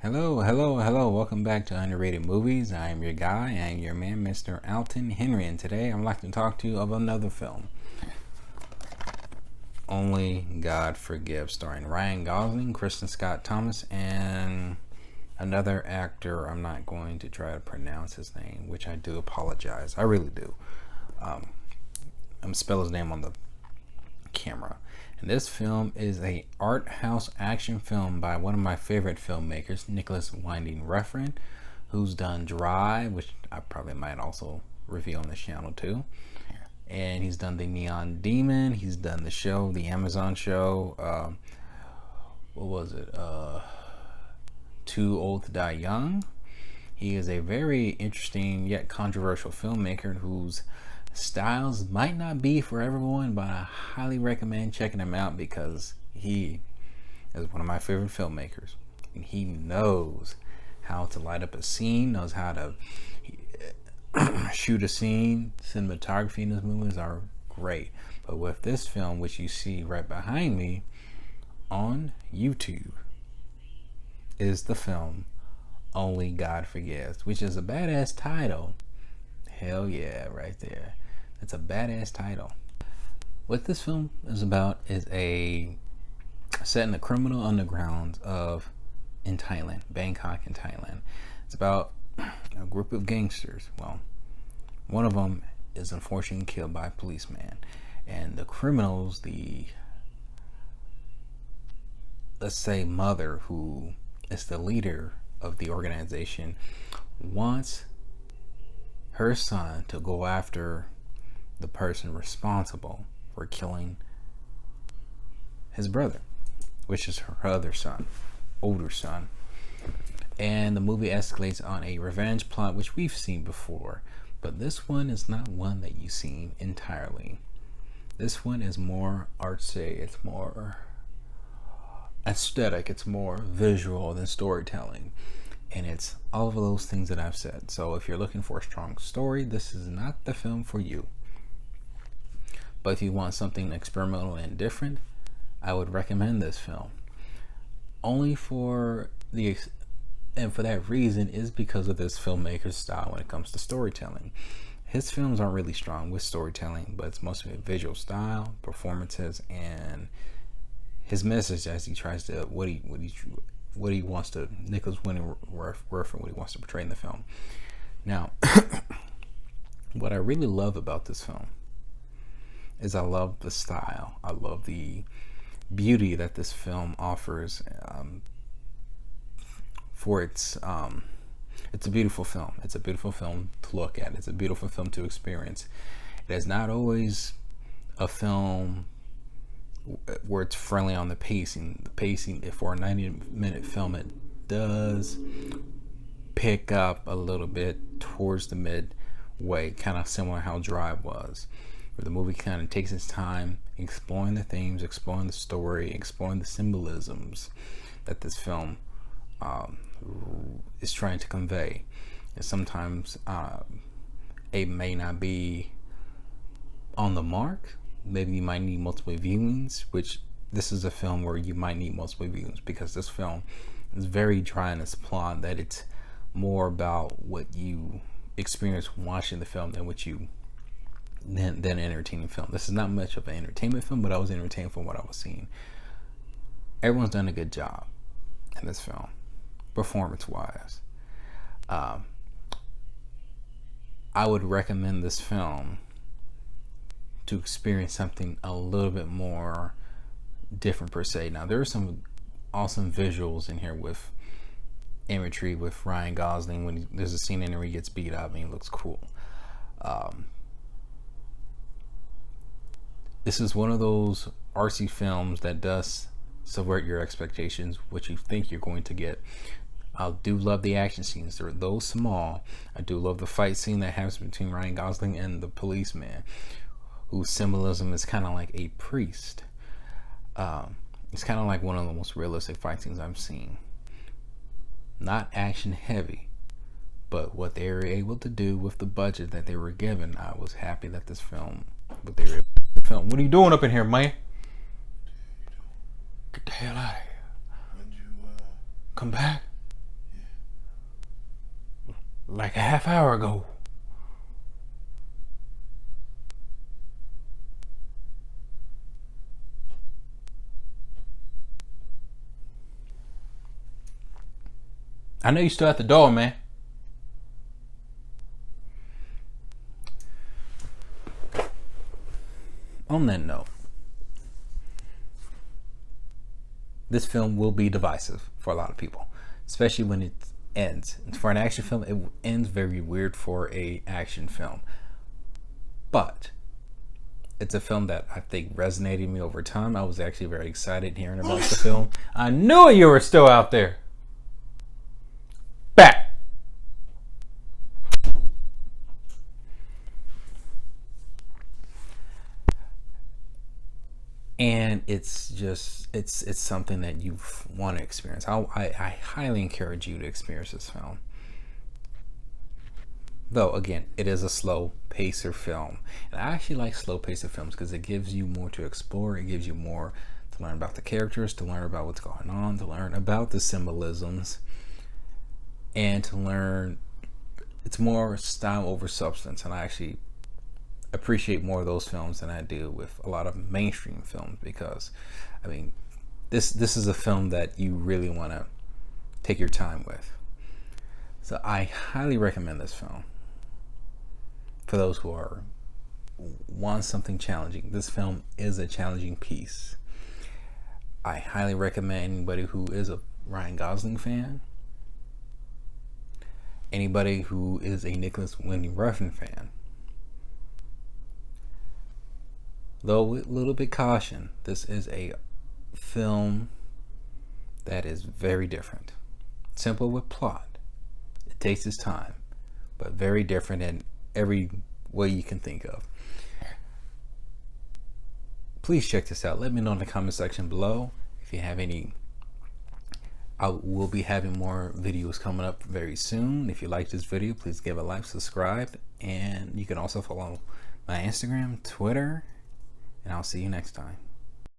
Hello. Welcome back to Underrated Movies. I am your guy and your man, Mr. Alton Henry, and today I'd like to talk to you of another film, Only God Forgives, starring Ryan Gosling, Kristen Scott Thomas, and another actor. I'm not going to try to pronounce his name, which I do apologize. I really do. I'm gonna spell his name on the camera. And this film is a art house action film by one of my favorite filmmakers, Nicolas Winding Refn, who's done Drive, which I probably might also review on the channel too. And he's done The Neon Demon. He's done the show, the Amazon show. What was it? Too Old to Die Young. He is a very interesting yet controversial filmmaker whose styles might not be for everyone, but I highly recommend checking him out because he is one of my favorite filmmakers. And he knows how to light up a scene, knows how to shoot a scene. Cinematography in his movies are great. But with this film, which you see right behind me on YouTube, is the film Only God Forgives, which is a badass title. Hell yeah, right there. It's a badass title. What this film is about is set in the criminal underground in Thailand, Bangkok in Thailand. It's about a group of gangsters. Well, one of them is unfortunately killed by a policeman, and the criminals, let's say mother, who is the leader of the organization, wants her son to go after the person responsible for killing his brother, which is her other son, older son. And the movie escalates on a revenge plot, which we've seen before, but this one is not one that you've seen entirely. This one is more artsy, it's more aesthetic, it's more visual than storytelling. And it's all of those things that I've said. So if you're looking for a strong story, this is not the film for you. But if you want something experimental and different, I would recommend this film. Only for that reason is because of this filmmaker's style when it comes to storytelling. His films aren't really strong with storytelling, but it's mostly a visual style, performances, and his message as he tries to what he wants to Nicolas Winding Refn, what he wants to portray in the film. Now, what I really love about this film is I love the style. I love the beauty that this film offers. It's a beautiful film. It's a beautiful film to look at. It's a beautiful film to experience. It is not always a film where it's friendly on the pacing. The pacing, for a 90-minute film, it does pick up a little bit towards the midway, kind of similar to how Drive was, where the movie kind of takes its time exploring the themes, exploring the story, exploring the symbolisms that this film is trying to convey. And sometimes it may not be on the mark. Maybe you might need multiple viewings, which this is a film where you might need multiple viewings, because this film is very dry in its plot, that it's more about what you experience watching the film than an entertaining film. This is not much of an entertainment film, but I was entertained from what I was seeing. Everyone's done a good job in this film, performance-wise. I would recommend this film to experience something a little bit more different per se. Now, there are some awesome visuals in here with imagery with Ryan Gosling. When there's a scene in there where he gets beat up and he looks cool. This is one of those artsy films that does subvert your expectations, what you think you're going to get. I do love the action scenes. They're though small. I do love the fight scene that happens between Ryan Gosling and the policeman, whose symbolism is kind of like a priest. It's kind of like one of the most realistic fight scenes I've seen. Not action heavy, but what they were able to do with the budget that they were given, I was happy that this film, what they were able to film. What are you doing up in here, man? Get the hell out of here. Come back. like a half hour ago. I know you still at the door, man. On that note, this film will be divisive for a lot of people, especially when it ends. For an action film, it ends very weird for a action film. But it's a film that I think resonated with me over time. I was actually very excited hearing about the film. I knew you were still out there. Back. And it's just it's something that you want to experience. I highly encourage you to experience this film. Though again, it is a slow pacer film, and I actually like slow pacer films because it gives you more to explore. It gives you more to learn about the characters, to learn about what's going on, to learn about the symbolisms, and to learn. It's more style over substance, and I actually appreciate more of those films than I do with a lot of mainstream films, because I mean this is a film that you really want to take your time with. So I highly recommend this film for those who are want something challenging. This film is a challenging piece. I highly recommend anybody who is a Ryan Gosling fan, anybody who is a Nicolas Winding Refn fan. Though with a little bit caution, this is a film that is very different. Simple with plot. It takes its time, but very different in every way you can think of. Please check this out. Let me know in the comment section below if you have any. I will be having more videos coming up very soon. If you like this video, please give a like, subscribe, and you can also follow my Instagram, Twitter, and I'll see you next time.